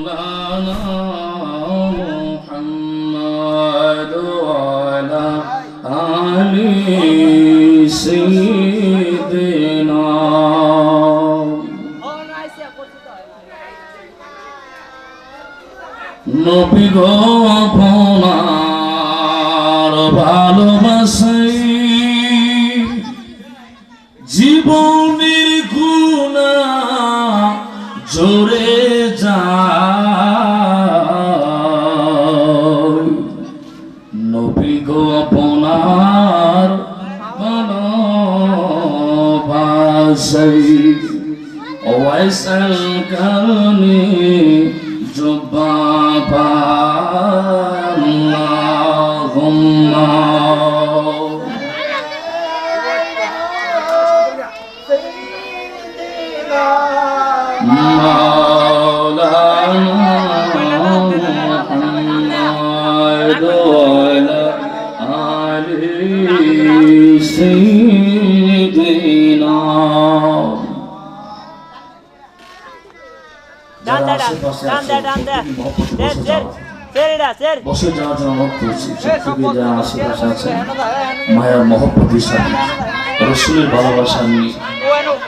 مولانا محمد وعلى آل سيدنا নবী গো আপনার ভালোবাসাই জীবনের গুণা জোরে যায় নবী গো আপনার ভালোবাসাই ওয়াইসাল কারণে জবাবা আল্লাহুম্মা মাওলানা মুহাম্মদ ওয়ালা আলি সাইয়্যিদিনা বসে যাওয়ার জন্য অনুরোধ করছি যারা আশেপাশে আছে মায়ের মহব্বতের সাথে রসুলের ভালোবাসা নিয়ে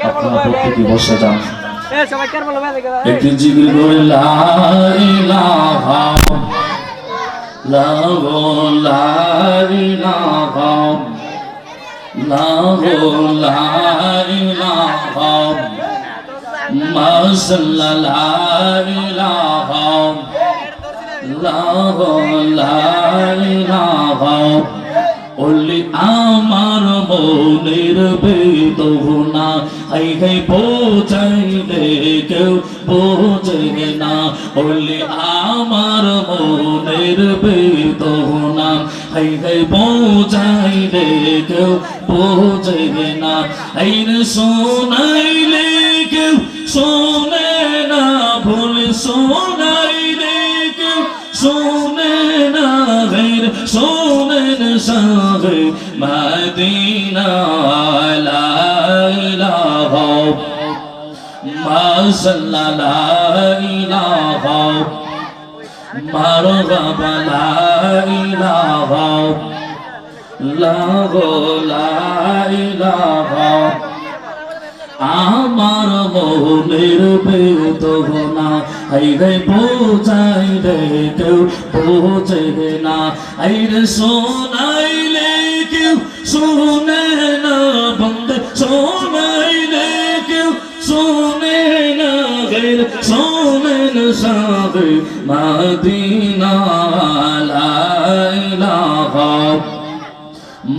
আপনারা প্রত্যেকে বসে যান একটি জিকির করে লা ইলাহা ইল্লাল্লাহ মাশাআল্লাহ লা ইলাহা ওলি আমার মনের বেদনা হাই হাই বোঝাইলে কেউ বোঝে না ওলি আমার মনের বেদনা হাই হাই বোঝাইলে কেউ বোঝে না আইরে শোনাইলে কেউ শোনে না ভুল শোনাইলে কেউ শোনে না গैर শোনেন সাগে মদিনা লা ইলাহা মাশাআল্লাহ লা ইলাহা মারহাবা লা ইলাহা লা ইলাহা আমার মনের বেদনা হাই রে বোঝাইলে কেউ বোঝে না হাই রে শোনাইলে কেউ শোনে না বন্দে শোনাইলে কেউ শোনে না গैर শোনেন সাগে মদিনা লা ইলাহা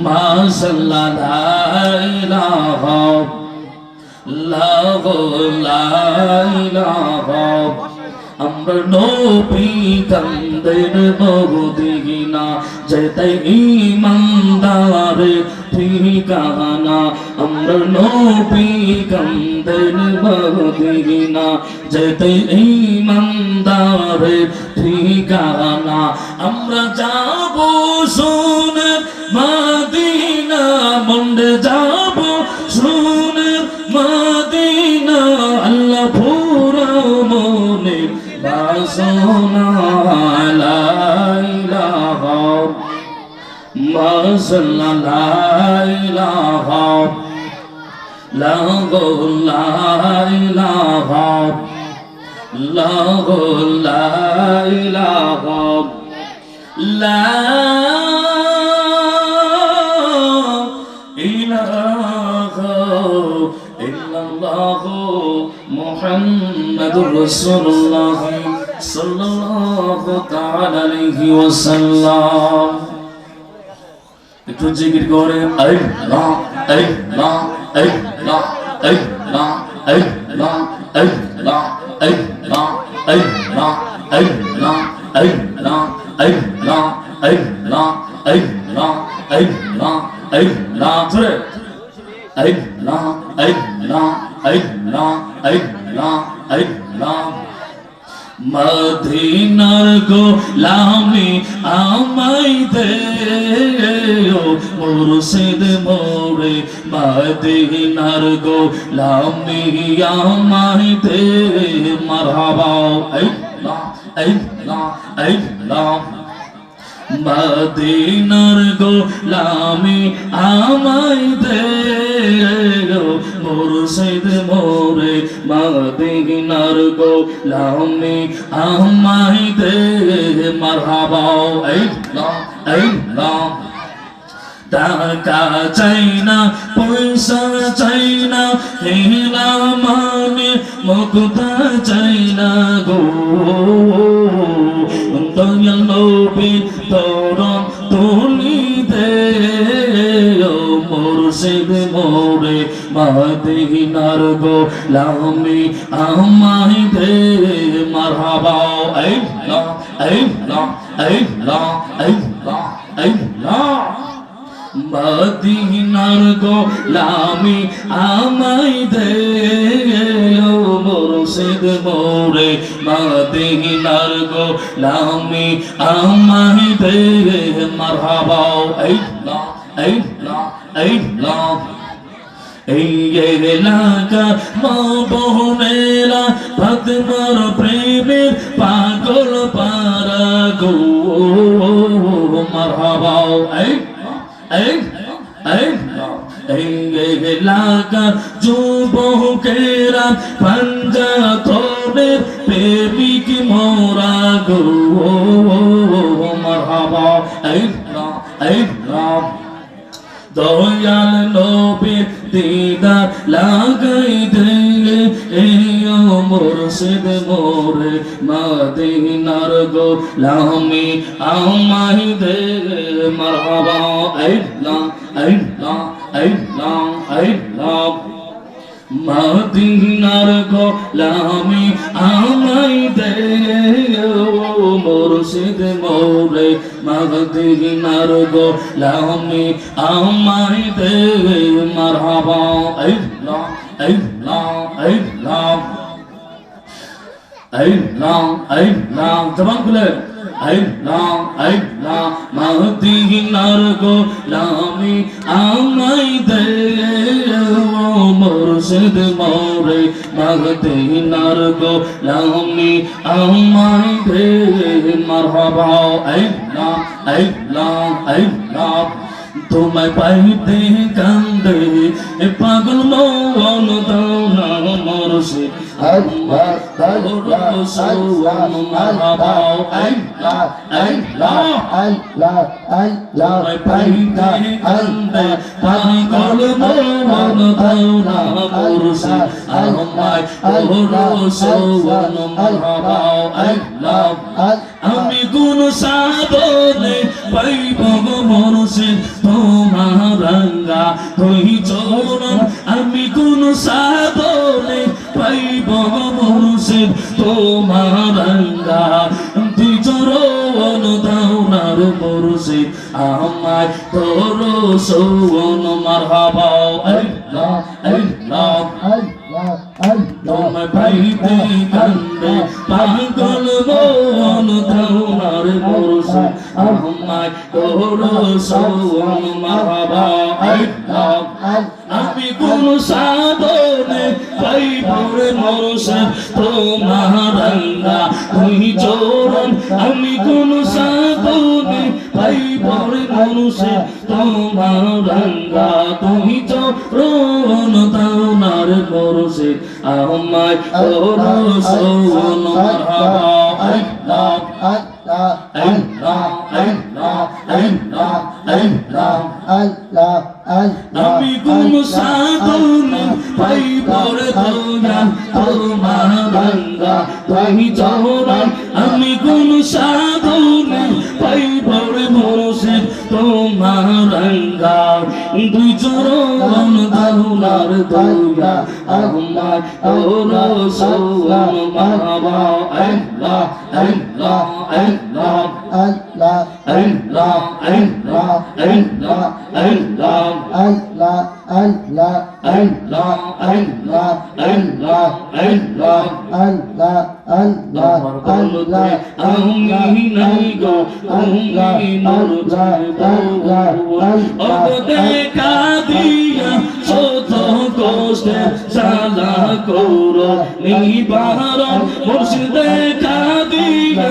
মাশাআল্লাহ লা ইলাহা আমরা নবী কান্দের মদিনা যেতে ইমানদার ঠিকানা আমরা নবী কান্দের মদিনা যেতে ইমানদার ঠিকানা আমরা যাব শুনে মদিনা মন্ডে যাব শুনে মদিনা আল্লাহ পুরা মনে বাসনা লা ইলাহা মাশাআল্লাহ লা ইলাহা লা ইলাহা লা ইলাহা লা মুহাম্মাদুর রাসূলুল্লাহ সাল্লাল্লাহু তাআলা আলাইহি ওয়াসাল্লাম একটু জিকির করে আল্লাহ আল্লাহ আল্লাহ আল্লাহ আল্লাহ আল্লাহ আল্লাহ আল্লাহ আল্লাহ আল্লাহ আল্লাহ আল্লাহ আল্লাহ আল্লাহ আল্লাহ জোরে আল্লাহ আল্লাহ আল্লাহ আল্লাহ আল্লাহ মদিনার গোলামি আমায় দে ও মুর্শিদ মোরে মদিনার গোলামি আমায় দে মারহাবা আল্লাহ আল্লাহ মদিনার গোলামি আমায় দে মুর্শিদ মোরে মদিনার গোলামি আমায় দে মারহাবা আল্লাহ টাকা চাই না পয়সা চাই না হেলা মানে মুক্তা চাই না গো দয়াল নবী তরণ তুলিতে মুর্শিদ মোরে মদিনার গোলামি আমায় দে মারহাবা আল্লাহ মদিনার গোলামি আমায় দে মুর্শিদ মোরে মদিনার গোলামি আমায় দে মারহাবা আল্লাহ এই এলাকা মা বোনেরা ভক্তর প্রেমের পাগল পারা গো মারহাবা এলাকা যুবকেরা পাঞ্জাতনের প্রেমিক মোরা গো মারহাবা আল্লাহ দয়াল নবীর দিদার লাগাই দে মুর্শিদ মোরে মদিনার গোলামি আমায় দে মারহাবা আল্লাহ মদিনার গোলামি আমায় দে মুর্শিদ মোরে মদিনার গোলামি আমায় দে মারহাবা আল্লাহ জবান খুলে মদিনার গোলামি আমায় দে মুর্শিদ মোরে মদিনার গোলামি আমায় দে মারহাবা আল্লাহ তোমায় পাইতে কান্দে পাগল মন দাও না মুর্শিদ আমি কোন সাধনে পাইব মুর্শিদ তোমার রঙ্গা তুই চরণ আমি কোন সাধনে পাইব মুর্শিদ তোমার রঙ্গা তুই চরণ দাও না মুর্শিদ আমায় তোর সৌন মারহাবা আল্লাহ তোমায় পাইতে কান্দে পাগল মন দাও না মুর্শিদ আমায় তোর সৌন মারহাবা আল্লাহ আমি কোন সাধনে পাইব মুর্শিদ তোমার রঙ্গা তুই চরণ আমি কোন সাধনে পাইব মুর্শিদ তোমার রঙ্গা তুই চরণ দাও না মুর্শিদ আমায় তোর সৌন মারহাবা আমি কোন সাধনে পাইব দয়াল তোমার রঙ্গা তুই চরণ আমি কোন সাধনে পাইব মুর্শিদ তোমার রঙ্গা দুই চরণ দাও না দয়া আমায় তোর সৌন মারহাবা আল্লাহ আমি নাই গো তুমি নূর দেখা দিয়া শত কষ্টে সালা করো নিবারণ মুর্শিদ দেখা দিয়া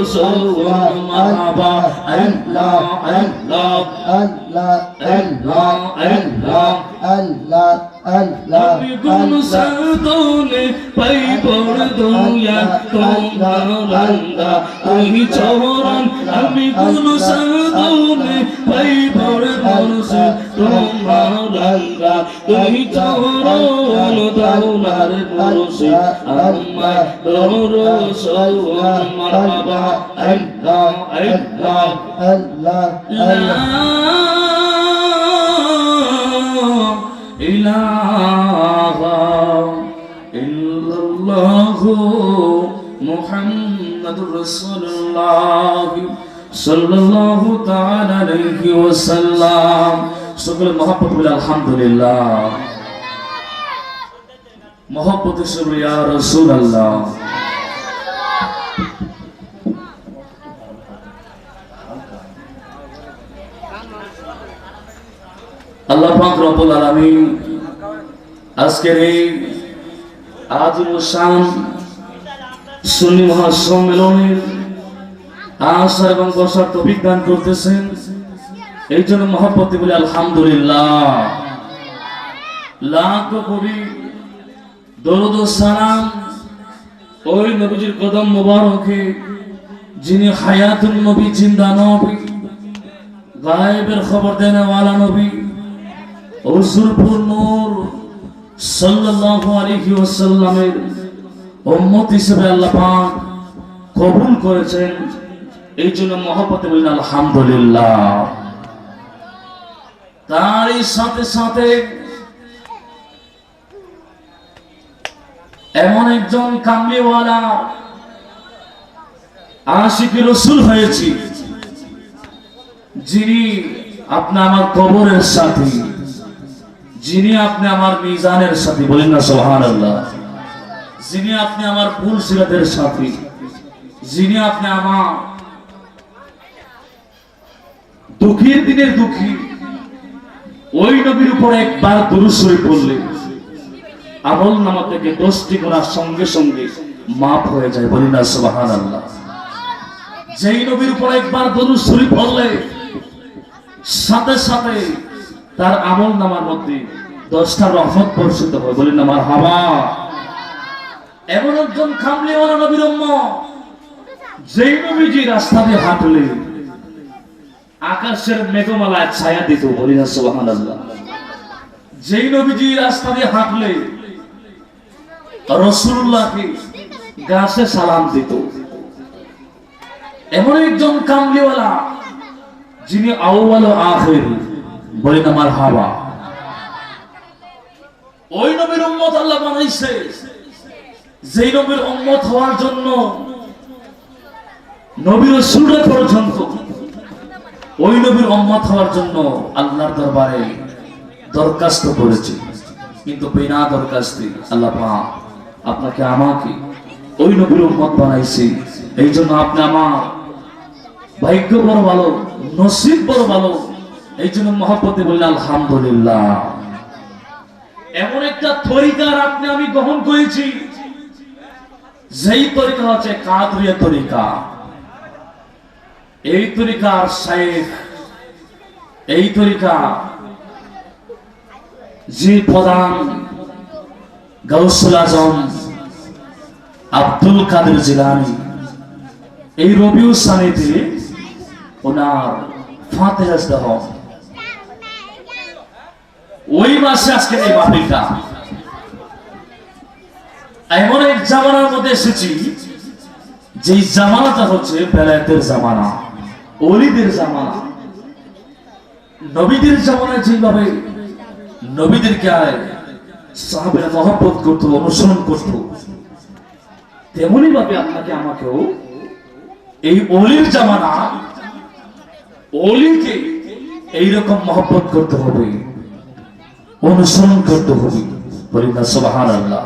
রসুল মারহাবা আল্লাহ আল্লাহ আল্লাহ আল্লাহ আল্লাহ আল্লাহ আল্লাহ আমি গুণ সাধনে পাই বড় দুনিয়া তোমার রঙ্গা ওই চরণ আমি গুণ সাধনে পাই বড় মনসে তোমার রঙ্গা ওই চরণ দাওনার মনসে আমার রসুল মারহাবা আল্লাহ আল্লাহ আল্লাহ ইলাহা ইল্লাল্লাহু মুহাম্মাদুর রাসূলুল্লাহ সাল্লাল্লাহু তাআলা আলাইহি ওয়াসাল্লাম। সকলে মহব্বত বলে আলহামদুলিল্লাহ। মহব্বত সবে ইয়া রাসূলুল্লাহ। আল্লাহ পাক রব্বুল আলামিন আজকের এই আজিম শান সুন্নি মহাসম্মেলনের আসা এবং বসার তৌফিক দান করতেছেন, এই জন্য মহব্বতে বলে আলহামদুলিল্লাহ। লাখ কোটি দরুদ ও সালাম ওই নবীজির কদম মোবারকে যিনি হায়াতুন নবী, জিন্দা নবী, গায়েবের খবর দেনেওয়ালা নবী, হুজুরপুর নূর সাল্লাল্লাহু আলাইহি ওয়াসাল্লামের উম্মত হিসেবে আল্লাহ পাক কবুল করেছেন, এই জন্য মহব্বতে বলেন আলহামদুলিল্লাহ। তারই সাথে সাথে এমন একজন কামলিওয়ালা আশিকি রাসূল হয়েছি যিনি আপনি আমার কবরের সাথী, যিনি আপনি আমার মিজানের সাথী, বলেন না সুবহানাল্লাহ। যিনি আপনি আমার ফুল সিরাতের সাথী, যিনি আপনি আমার দুঃখের দিনের দুঃখী, ওই নবীর উপর একবার দুরূদ শরীফ পড়লে আমল নামা থেকে 10টি গুনাহ সঙ্গে সঙ্গে মাফ হয়ে যায়, বলেন না সুবহানাল্লাহ। যেই নবীর উপর একবার দুরূদ শরীফ পড়লে সাথে সাথে তার আমল নামার মধ্যে 10টা রহমত বর্ষিত হয়, বলেন না মারহাবা। এমন একজন কামলিওয়ালা নবীর উম্মত যেই নবীজি রাস্তা দিয়ে হাঁটলে আকাশের মেঘমালায় ছায়া দিত, বলেন না সুবহানাল্লাহ। যেই নবীজি রাস্তা দিয়ে হাঁটলে রাসূলুল্লাহকে গাছে সালাম দিত। এমন একজন কামলিওয়ালা যিনি আউয়াল ও আখির, বলেন না মারহাবা। ওই নবীর উম্মত আল্লাহ বানাইছে, যেই নবীর উম্মত হওয়ার জন্য নবীর রাসূলরা পর্যন্ত ওই নবীর উম্মত হওয়ার জন্য আল্লাহর দরবারে দরখাস্ত করেছে, কিন্তু বিনা দরখাস্তে আল্লাহ পাক আপনাকে আমাকে ওই নবীর উম্মত বানাইছে। এই জন্য আপনি আমার ভাগ্য বড় ভালো, নসিব বড় ভালো, এই জন্য মহব্বতে বললেন আলহামদুলিল্লাহ। এমন একটা তরিকার আপনি আমি গ্রহণ করেছি, যেই তরিকা হচ্ছে কাদরিয়া তরিকা। এই তরিকার শাইখ, এই তরিকা যে প্রধান গাউসুল আজম আব্দুল কাদের জিলানী, এই রবিউল সানিতে ওনার ফাতিহা দেহ ওই মাসে আজকে এই মাহফিলটা। এমন এক জামানার মধ্যে এসেছি যে জামানাটা হচ্ছে বেলায়েতের জামানা, ওলিদের জামানা। নবীদের জামানায় যেভাবে নবীদেরকে সাহাবারা মহব্বত করত, অনুসরণ করত, তেমনি ভাবে আপনাকে আমাকেও এই ওলির জামানা, ওলিকে এইরকম মহব্বত করতে হবে, অনুসরণ করতে হবে, বলি না সুবহানাল্লাহ।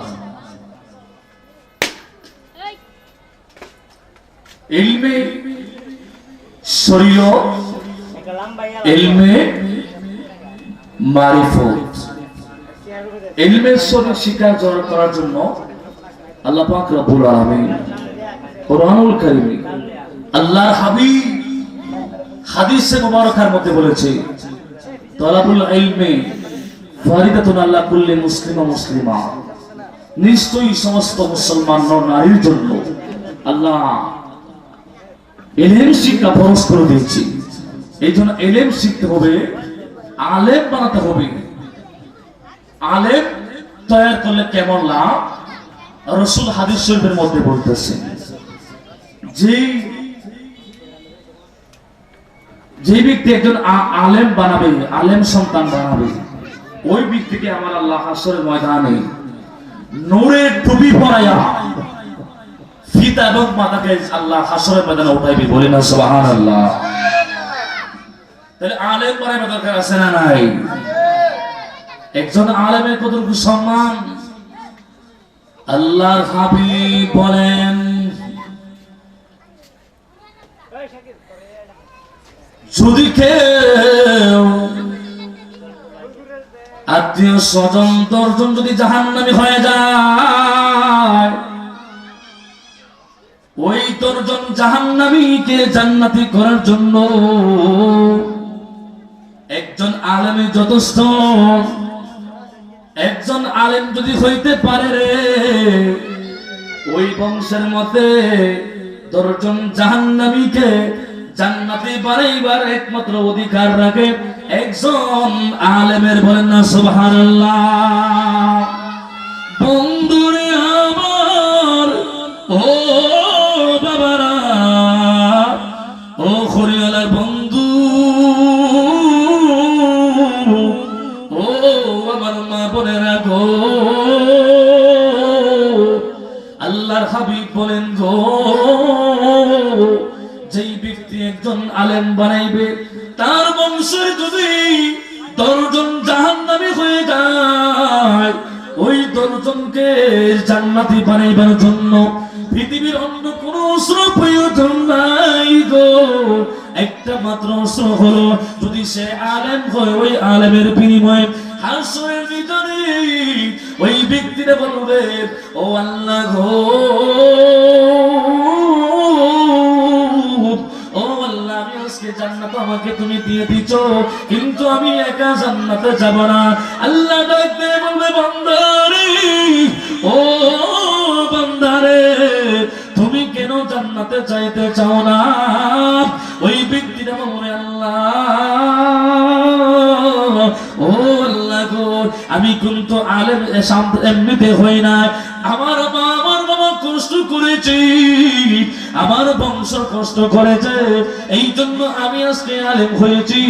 ইলমে শরীয়ত, ইলমে মারিফত, ইলমে শরীয়ত শিক্ষা অর্জন করার জন্য আল্লাহ পাক রব্বুল আলামিন কোরআনুল কারীমে আল্লাহর হাবিব হাদিসে মুবারকার মধ্যে বলেছে, তলাবুল ইলমি ফারিদাতুন আলা কুল্লি মুসলিম ওয়া মুসলিমা, নিশ্চয়ই সমস্ত মুসলমান নারীর জন্য আল্লাহ ইলম শিক্ষা ফরজ করে দিয়েছে। এই জন্য ইলম শিখতে হবে, আলেম বানাতে হবে। আলেম তৈরি করলে কেমন লাভ? রাসূল হাদিস শরীফের মধ্যে বলতেছেন, যে ব্যক্তি একজন আলেম বানাবে, আলেম সন্তান বানাবে, ওই ব্যক্তিকে আমার আল্লাহ হাসরের ময়দানে নূরের টুপি পরাইয়া ফিতা এবং মাথাকে আল্লাহ হাসরের ময়দানে উঠাইবে। বলি না সুবহানাল্লাহ। তাহলে আলেম বানাইবার দরকার আছে না নাই? একজন আলেমের কতটুকু সম্মান আল্লাহর হাবিব বলেন, যদি কেউ আত্মীয় স্বজন দর্জন যদি জাহান্নামী হয়ে যায়, ওই দর্জন জাহান্নামীকে জান্নাতি করার জন্য একজন আলেমের যথেষ্ট। একজন আলেম যদি হইতে পারে রে, ওই বংশের মতে দর্জন জাহান্নামীকে জান্নাতি বানাইবার একমাত্র অধিকার রাখে একজন আলেমের। বলেন না সুবহানাল্লাহ। বন্ধুরে আমার, ও বাবারা, ও খরিয়ালার বন্ধু, ও আমার মা বোনেরা গো, আল্লাহর হাবিব বলেন গো, যেই ব্যক্তি একজন আলেম বানাইবে, তার বংশের যদি 10 জন জাহান্নামী হয়ে যায়, ওই 10 জনকে জান্নাতি বানাইবার জন্য পৃথিবীর অন্য কোন অস্ত্র প্রয়োজন নাই গো। একটা মাত্র অস্ত্র হলো, যদি সে আলেম হয়, ওই আলেমের বিনিময়ে হাসরের ভিতরে ওই ব্যক্তিরা বলবে, ও আল্লাহ গো, জান্নাত আমাকে তুমি দিয়ে দিছো, কিন্তু আমি একা জান্নাতে যাব না। আল্লাহ ডাকতে বলবে, বান্দারে, ও বান্দারে, তুমি কেন জান্নাতে চাইতে চাও না? ওই ব্যক্তিটা বলবে, আল্লাহ, ও আল্লাহ গো, আমি কিন্তু আলেম এমনিতে হই না, আমার মা আমার বাবা কষ্ট করেছি, আমার বংশ কষ্ট করেছে, এই জন্য আমি আজকে আলেম হয়েছি।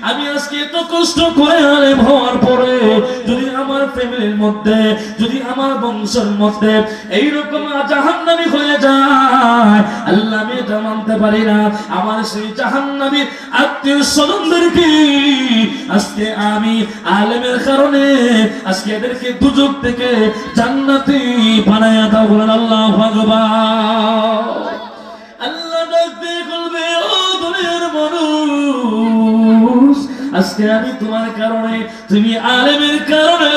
আমি আজকে এত কষ্ট করে আলেম হওয়ার পরে যদি আমার ফ্যামিলির মধ্যে, যদি আমার বংশের মধ্যে এইরকম জাহান্নামী হয়ে যায়, আল্লাহ আমি এটা মানতে পারি না। আমার সেই জাহান্নামী আত্মীয় স্বজনদেরকে আজকে আমি আলেমের কারণে আজকে এদেরকে দুজক থেকে জান্নাতি বানায়া দাও। বলেন আল্লাহু আকবার। আল্লাহ ডাকতে বলবে, ও দুনিয়ার মানুষ, আজকে আমি তোমার কারণে, তুমি আলেমের কারণে,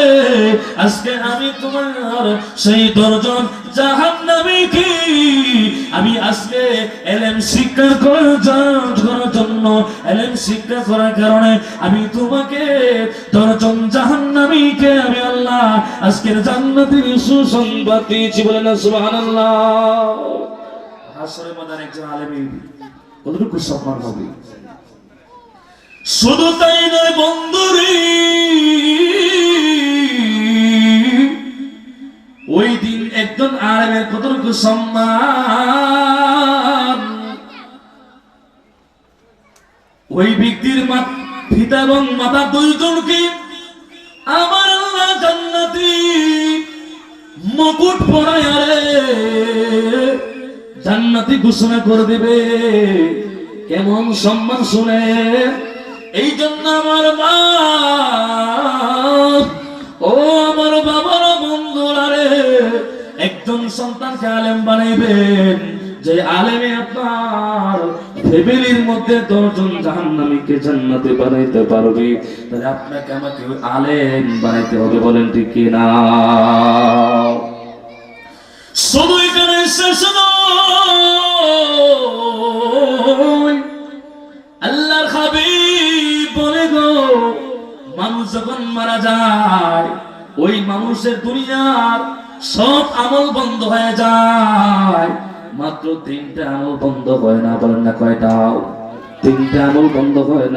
আজকে আমি তোমার সেই 10 জন জাহান্নামীকে আমি আজকে ইলম শিক্ষা করার জন্য, ইলম শিক্ষা করার কারণে আমি তোমাকে 10 জন জাহান্নামীকে আমি আল্লাহ আজকের জান্নাতের সুসংবাদ দিয়েছি। বলেন না সুবহানাল্লাহ। হাসরের ময়দানে একজন আলেমের কতটুকু সম্মান হবে? শুধু তাই নয় বন্ধুরে, ওই দিন একজন আলেমের কতটুকু সম্মান, ওই ব্যক্তির পিতা এবং মাতা 2 জনকে আমার আল্লাহ জান্নাতি মুকুট পরায়া রে জান্নাতি ঘোষণা করে দিবে। কেমন সম্মান শুনে! এই জন্য আমার মা, ও আমার বাবার বন্ধুরা রে, একজন সন্তানকে আলেম বানাইবেন, যে আলেমে আপনার ফ্যামিলির মধ্যে 10 জন জাহান্নামীকে জান্নাতে বানাইতে পারবে। তাহলে আপনাকে আমাকে আলেম বানাইতে হবে। বলেন ঠিক কি না? শুধু এখানে শেষ নয়, আল্লাহর হাবিব বলে গো, মানুষ যখন মারা যায় ওই মানুষের দুনিয়ার সব আমল বন্ধ হয়ে যায়, মাত্র 3টা আমল বন্ধ হয় না। বলেন না কয়টা? 3টা আমল বন্ধ হয় না।